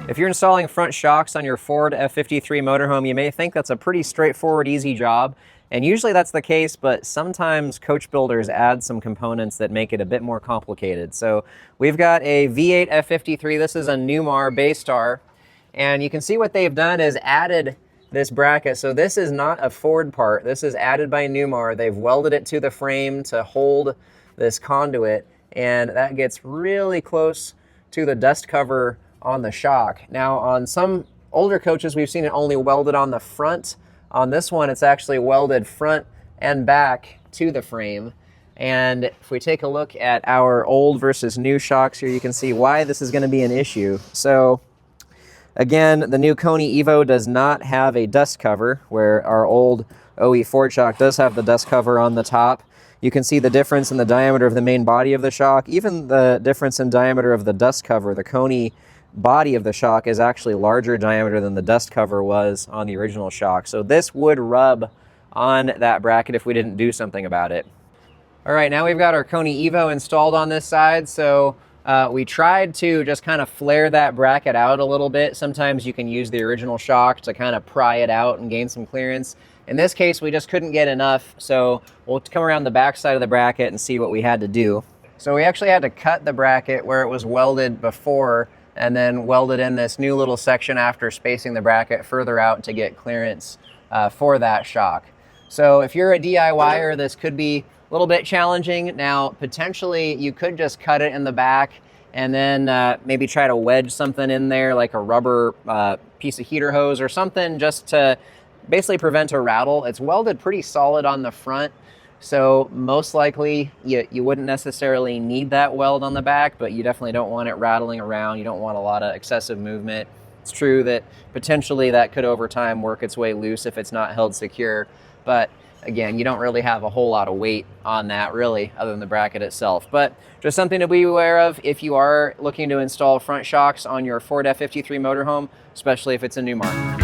If you're installing front shocks on your Ford F53 motorhome, you may think that's a pretty straightforward, easy job. And usually that's the case, but sometimes coach builders add some components that make it a bit more complicated. So we've got a V8 F53. This is a Newmar Baystar. And you can see what they've done is added this bracket. So this is not a Ford part. This is added by Newmar. They've welded it to the frame to hold this conduit, and that gets really close to the dust cover on the shock. Now on some older coaches, we've seen it only welded on the front. On this one, it's actually welded front and back to the frame. And if we take a look at our old versus new shocks here, you can see why this is going to be an issue. So again, the new Koni Evo does not have a dust cover, where our old OE Ford shock does have the dust cover on the top. You can see the difference in the diameter of the main body of the shock, even the difference in diameter of the dust cover. The Koni body of the shock is actually larger diameter than the dust cover was on the original shock. So this would rub on that bracket if we didn't do something about it. All right, now we've got our Koni Evo installed on this side. So we tried to just kind of flare that bracket out a little bit. Sometimes you can use the original shock to kind of pry it out and gain some clearance. In this case, we just couldn't get enough. So we'll come around the back side of the bracket and see what we had to do. So we actually had to cut the bracket where it was welded before, and then welded in this new little section after spacing the bracket further out to get clearance for that shock. So if you're a DIYer, this could be a little bit challenging. Now, potentially you could just cut it in the back and then maybe try to wedge something in there, like a rubber piece of heater hose or something, just to basically prevent a rattle. It's welded pretty solid on the front, so most likely you wouldn't necessarily need that weld on the back, but you definitely don't want it rattling around. You don't want a lot of excessive movement. It's true that potentially that could over time work its way loose if it's not held secure, but again, you don't really have a whole lot of weight on that really, other than the bracket itself. But just something to be aware of if you are looking to install front shocks on your Ford F53 motorhome, especially if it's a Newmar.